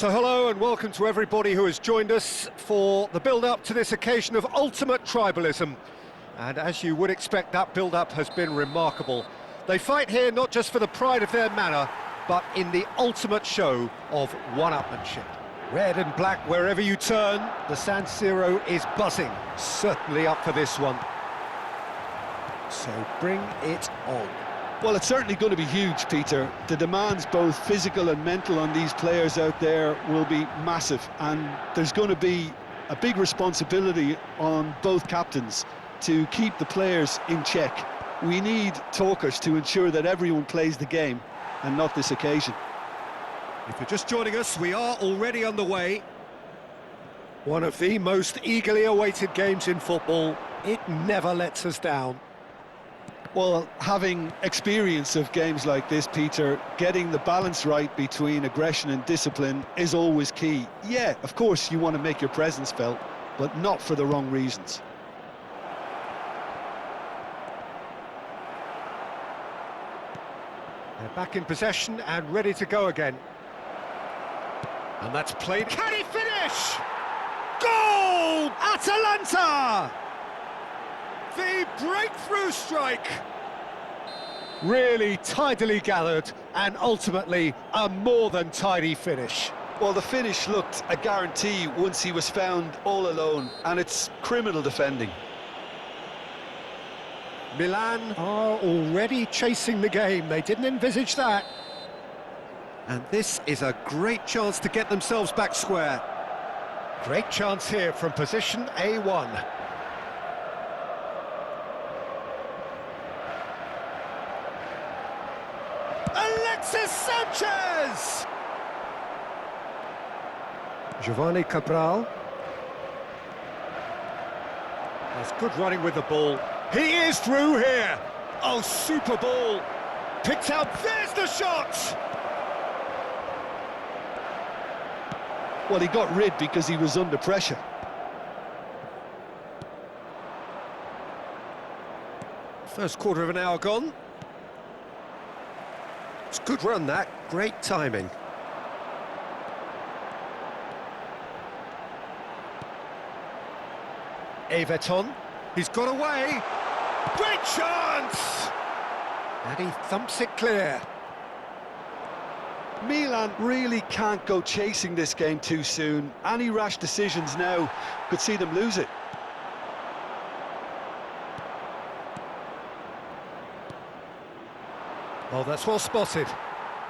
So hello and welcome to everybody who has joined us for the build-up to this occasion of ultimate tribalism. And as you would expect, that build-up has been remarkable. They fight here not just for the pride of their manor, but in the ultimate show of one-upmanship. Red and black wherever you turn, the San Siro is buzzing. Certainly up for this one. So bring it on. Well, it's certainly going to be huge, Peter. The demands, both physical and mental, on these players out there will be massive, and there's going to be a big responsibility on both captains to keep the players in check. We need talkers to ensure that everyone plays the game, and not this occasion. If you're just joining us, we are already underway. One of the most eagerly awaited games in football. It never lets us down. Well, having experience of games like this, Peter, getting the balance right between aggression and discipline is always key. Yeah, of course you want to make your presence felt, but not for the wrong reasons. They're back in possession and ready to go again. And that's played. Can he finish? Goal! Atalanta! The breakthrough strike! Really tidily gathered, and ultimately a more than tidy finish. Well, the finish looked a guarantee once he was found all alone, and it's criminal defending. Milan are already chasing the game. They didn't envisage that. And this is a great chance to get themselves back square. Great chance here from position A1. Alexis Sanchez! Giovanni Cabral. That's good running with the ball. He is through here. Oh, super ball. Picked out. There's the shot! Well, he got rid because he was under pressure. First quarter of an hour gone. It's a good run, that. Great timing. Everton. He's got away. Great chance! And he thumps it clear. Milan really can't go chasing this game too soon. Any rash decisions now could see them lose it. Oh, that's well spotted.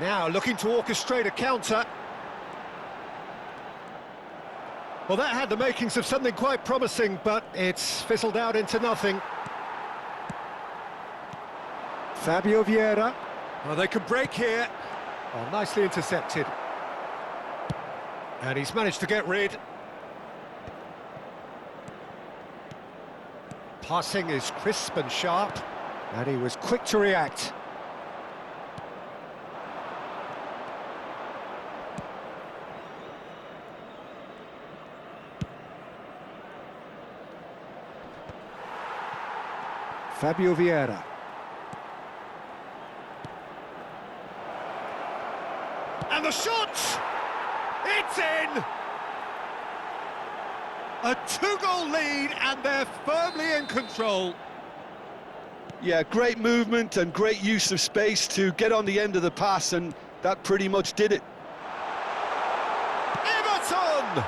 Now looking to orchestrate a counter. Well, that had the makings of something quite promising, but it's fizzled out into nothing. Fabio Vieira. Oh, they can break here. Oh, nicely intercepted. And he's managed to get rid. Passing is crisp and sharp, and he was quick to react. Fabio Vieira. And the shot! It's in! A two-goal lead, and they're firmly in control. Yeah, great movement and great use of space to get on the end of the pass, and that pretty much did it. Everton!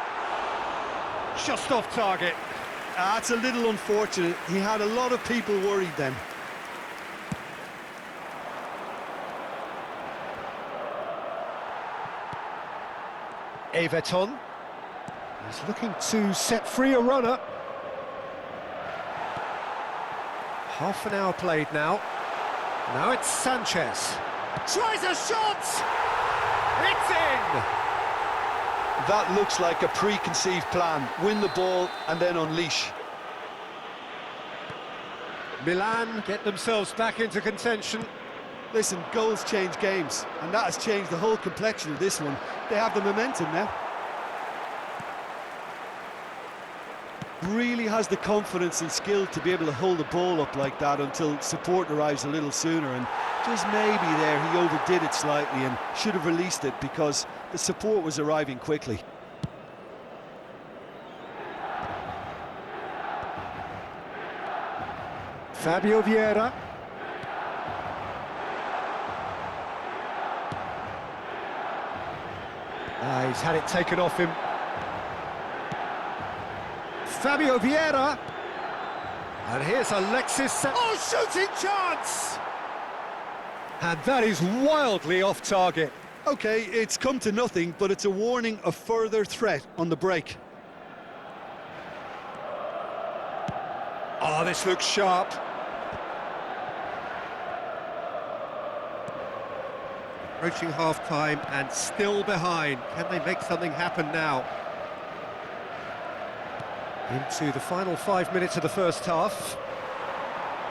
Just off target. That's a little unfortunate. He had a lot of people worried then. Everton. He's looking to set free a runner. Half an hour played now. Now it's Sanchez. Tries a shot! It's in! That looks like a preconceived plan. Win the ball and then unleash. Milan get themselves back into contention. Listen, goals change games, and that has changed the whole complexion of this one. They have the momentum now. really has the confidence and skill to be able to hold the ball up like that until support arrives a little sooner, and just maybe there he overdid it slightly and should have released it because the support was arriving quickly. Fabio Vieira. He's had it taken off him. Fabio Vieira. And here's Alexis. Oh, shooting chance! And that is wildly off target. Okay, it's come to nothing, but it's a warning of further threat on the break. Oh, this looks sharp. Approaching half-time and still behind. Can they make something happen now? Into the final 5 minutes of the first half.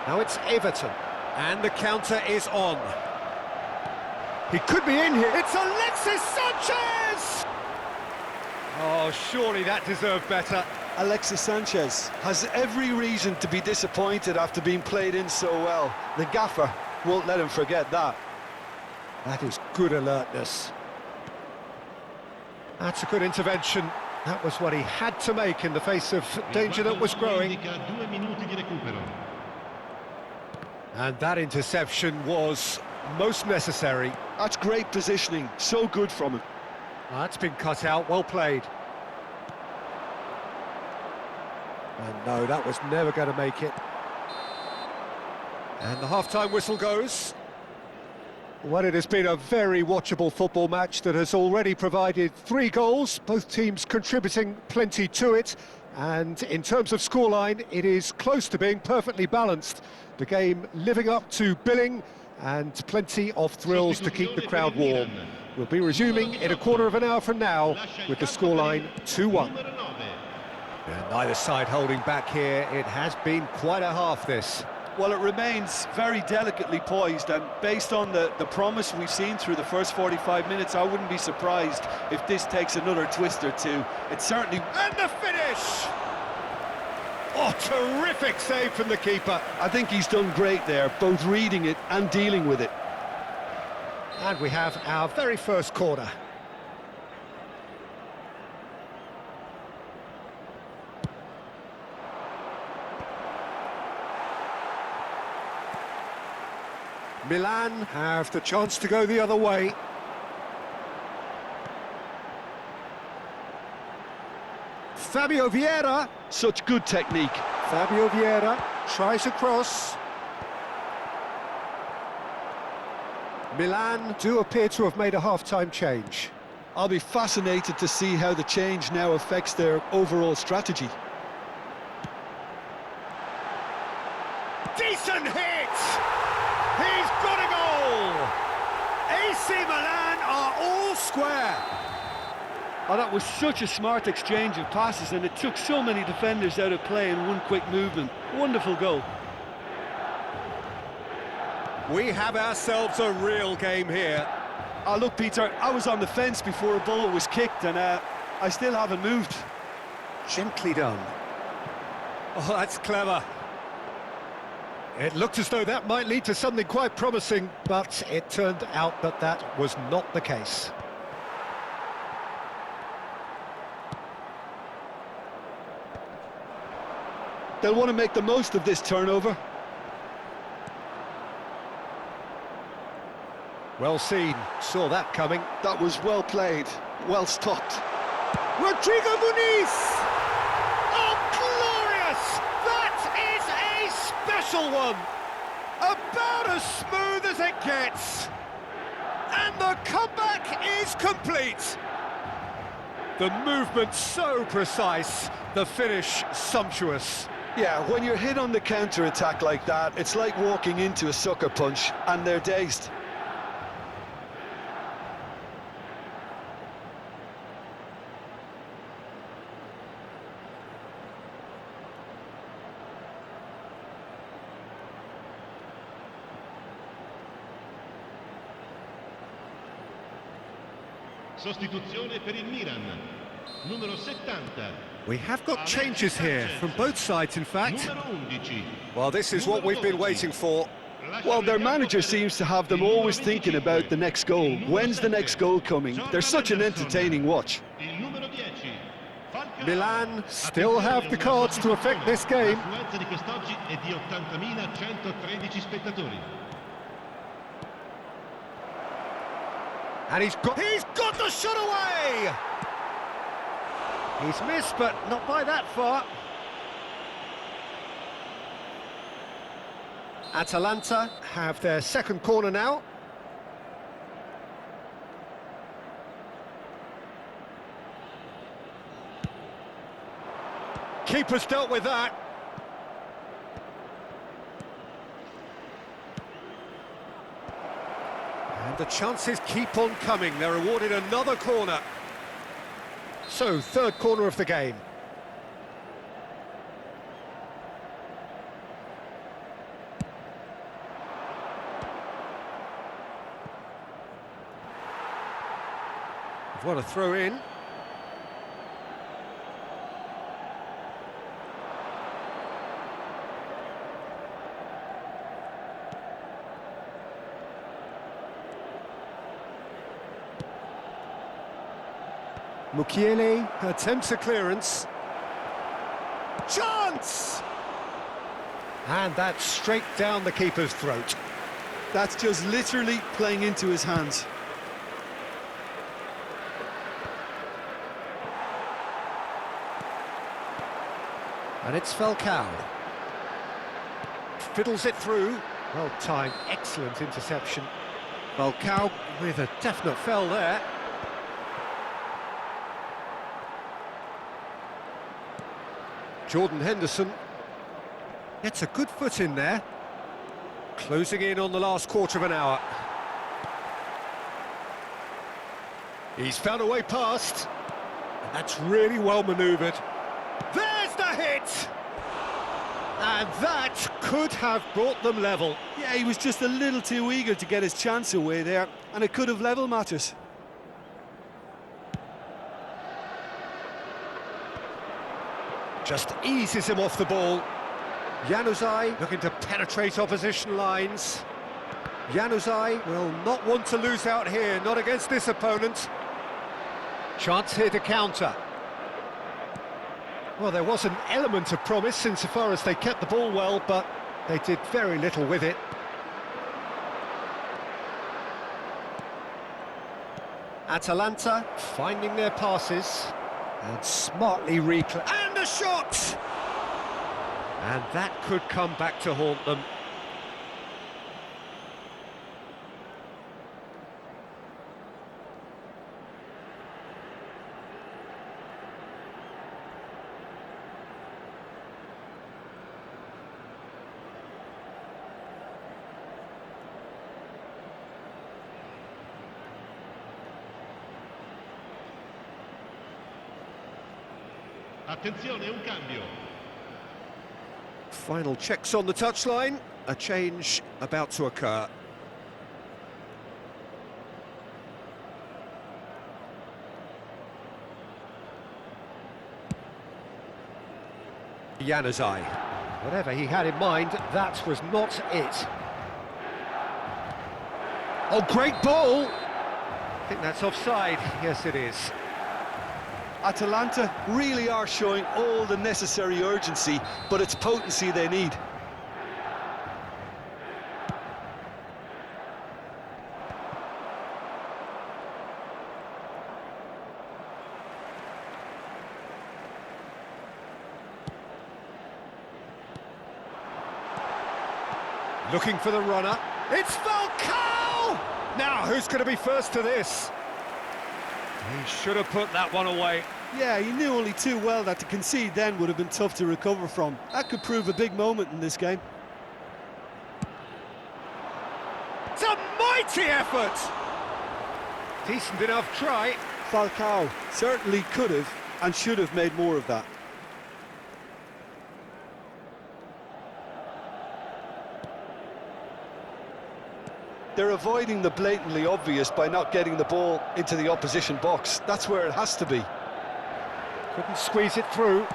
Now it's Everton. And the counter is on. He could be in here. It's Alexis Sanchez! Oh, surely that deserved better. Alexis Sanchez has every reason to be disappointed after being played in so well. The gaffer won't let him forget that. That is good alertness. That's a good intervention. That was what he had to make in the face of danger that was growing. And that interception was most necessary. That's great positioning, so good from him. That's been cut out, well played. And no, that was never going to make it. And the half-time whistle goes. Well, it has been a very watchable football match that has already provided 3 goals, both teams contributing plenty to it. And in terms of scoreline, it is close to being perfectly balanced. The game living up to billing and plenty of thrills to keep the crowd warm. We'll be resuming in a quarter of an hour from now with the scoreline 2-1. And neither side holding back here. It has been quite a half, this. Well, it remains very delicately poised, and based on the promise we've seen through the first 45 minutes, I wouldn't be surprised if this takes another twist or two. It certainly... And the finish! Oh, terrific save from the keeper. I think he's done great there, both reading it and dealing with it. And we have our very first corner. Milan have the chance to go the other way. Fabio Vieira. Such good technique. Fabio Vieira tries a cross. Milan do appear to have made a half-time change. I'll be fascinated to see how the change now affects their overall strategy. Decent hit! He's got a goal! AC Milan are all square. Oh, that was such a smart exchange of passes, and it took so many defenders out of play in one quick movement. Wonderful goal. We have ourselves a real game here. Oh, look, Peter, I was on the fence before a ball was kicked, and I still haven't moved. Gently done. Oh, that's clever. It looked as though that might lead to something quite promising, but it turned out that that was not the case. They'll want to make the most of this turnover. Well seen, saw that coming. That was well played, well stopped. Rodrigo Muniz! Oh, glorious! That is a special one! About as smooth as it gets. And the comeback is complete. The movement so precise, the finish sumptuous. Yeah, when you're hit on the counter-attack like that, it's like walking into a sucker punch, and they're dazed. Sostituzione per il Milan, numero 70, We have got changes here from both sides, in fact. Well, this is what we've been waiting for. Well, their manager seems to have them always thinking about the next goal. When's the next goal coming? They're such an entertaining watch. Milan still have the cards to affect this game. And he's got the shot away! He's missed, but not by that far. Atalanta have their second corner now. Keeper's dealt with that. And the chances keep on coming. They're awarded another corner. So, third corner of the game. What a throw in. Mukiele attempts a clearance. Chance! And that's straight down the keeper's throat. That's just literally playing into his hands. And it's Falcao. Fiddles it through. Well timed, excellent interception. Falcao with a definite fell there. Jordan Henderson gets a good foot in there. Closing in on the last quarter of an hour. He's found a way past. And that's really well manoeuvred. There's the hit! And that could have brought them level. Yeah, he was just a little too eager to get his chance away there, and it could have level matters. Just eases him off the ball. Januzaj looking to penetrate opposition lines. Januzaj will not want to lose out here, not against this opponent. Chance here to counter. Well, there was an element of promise insofar as they kept the ball well, but they did very little with it. Atalanta finding their passes and smartly and a shot! And that could come back to haunt them. Attenzione, un cambio. Final checks on the touchline. A change about to occur. Januzaj. Whatever he had in mind, that was not it. Oh, great ball! I think that's offside. Yes, it is. Atalanta really are showing all the necessary urgency, but it's potency they need. Looking for the runner. It's Falcao! Now, who's going to be first to this? He should have put that one away. Yeah, he knew only too well that to concede then would have been tough to recover from. That could prove a big moment in this game. It's a mighty effort! Decent enough try. Falcao certainly could have and should have made more of that. They're avoiding the blatantly obvious by not getting the ball into the opposition box. That's where it has to be. Couldn't squeeze it through.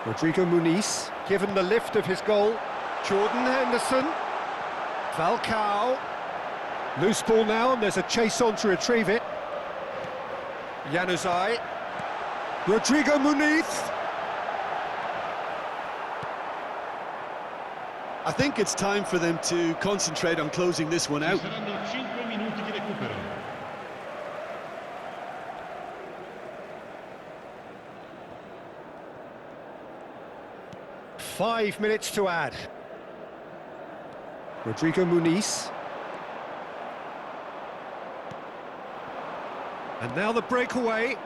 Rodrigo Muniz, given the lift of his goal. Jordan Henderson. Falcao. Loose ball now, and there's a chase on to retrieve it. Januzaj. Rodrigo Muniz. I think it's time for them to concentrate on closing this one out. Saranno 5 minuti di recupero. Five minutes to add. Rodrigo Muniz. And now the breakaway.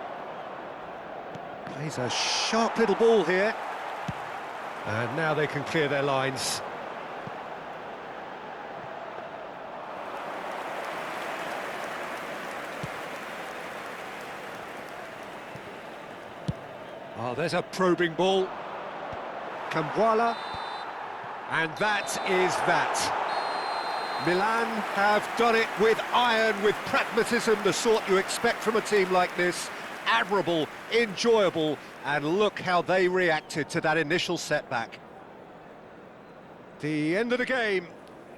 Plays a sharp little ball here. And now they can clear their lines. Oh, there's a probing ball. Cambuala. And that is that. Milan have done it with iron, with pragmatism, the sort you expect from a team like this. Admirable, enjoyable, and look how they reacted to that initial setback. The end of the game.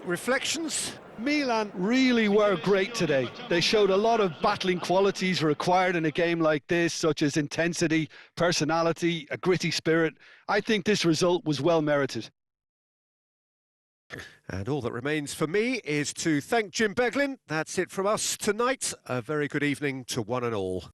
Reflections? Milan really were great today. They showed a lot of battling qualities required in a game like this, such as intensity, personality, a gritty spirit. I think this result was well merited. And all that remains for me is to thank Jim Beglin. That's it from us tonight. A very good evening to one and all.